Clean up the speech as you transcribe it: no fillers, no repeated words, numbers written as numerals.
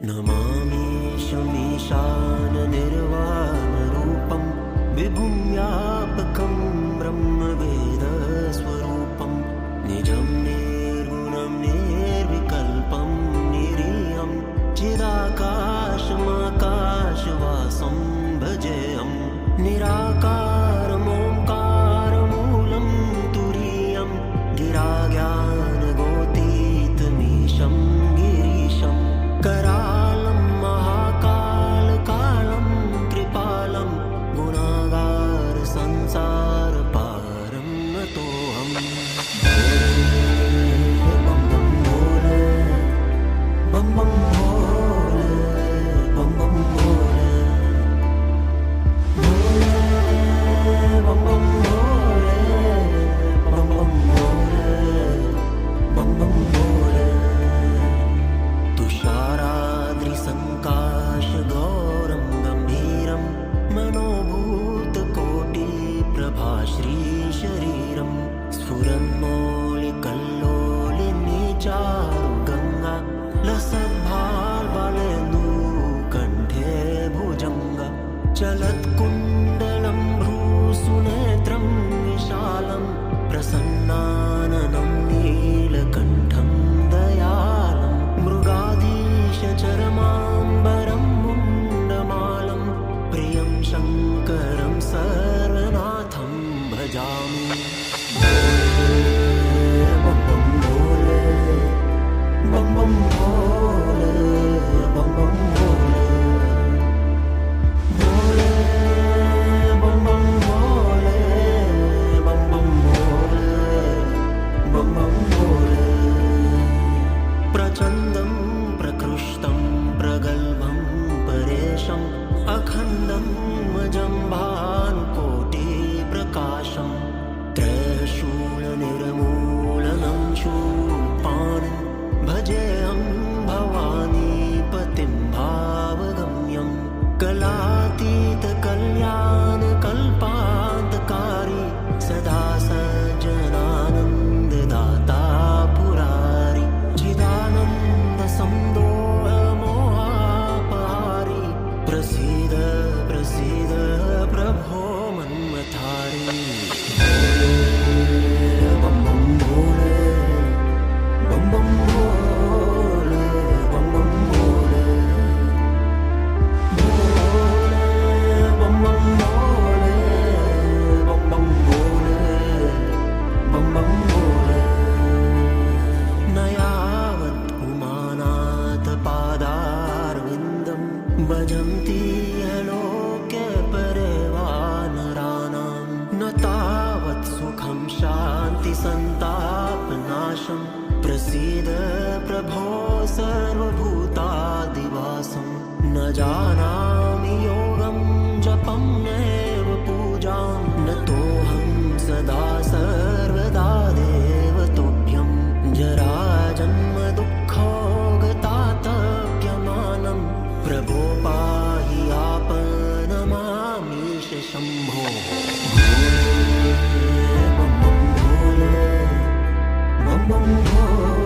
नमामि शमीशाननिर्वाणरूपं विभुं व्यापकं ब्रह्मवेदस्वरूपं निजं निर्गुणं निर्विकल्पं निरीयं चिदाकाशमाकाशवासं भजेऽहं निराकारमोङ्कारमूलं तुरीयं गिराज्ञानगोतीतमीशं गिरीशं करालं महाकालकालं कृपालं गुणागार संसारपारं नतोऽहम् बम बम भोले बम बम भोले बम बम भोले बम बम भोले बम बम भोले बम बम भोले तुषाराद्रिसङ्काशगौरं गम्भीरं मनोभूतकोटिप्रभाश्रीशरीरं स्फुरन्मौलिकल्लोलिनी चारुगङ्गा लसद्भाल्बालेन्दुकण्ठे भुजङ्गा चलत्कुण्डलं भ्रूसुनेत्रं विशालं प्रसन्नाननं नीलकण्ठं दयालं मृगाधीशचरमाम्बरं मुण्डमालं प्रियं शङ्करं सर्वनाथं भजामि बम बम भोले बम बम भोले बम बम भोले भोले बम बम भोले बम बम भोले बम बम भोले प्रचण्डं प्रकृष्टं प्रगल्भं परेशम् अखण्डं मजं भानुकोटिप्रकाशं त्रयशूलनिर्मूलनं शूलपाणिं भजेऽहं भवानीपतिं भावगम्यं कलातीतकल्याणकल्पान्तकारी सदा सज्जनानन्ददाता पुरारी चिदानन्दसन्दोहमोहापहारी प्रसीद प्रसीद प्रभो मन्मथारी बम बम भोले बम बम भोले बम बम भोले भोले बम बम भोले बम बम भोले बम बम भोले न यावत् पुमानात् पादारविन्दं भजन्ति लोके परे वा नराणां न तावत् सुखं शान्ति सन्तापनाशं प्रसीद प्रभो सर्वभूतादिवासं न जानामि योगं जपं नैव पूजां नतोऽहं सदा सर्वदा देवतोभ्यं जराजन्मदुःखोगतातप्यमानं प्रभो पाहि आपन्नमामीश शम्भो बम बम भोले बम बम भोले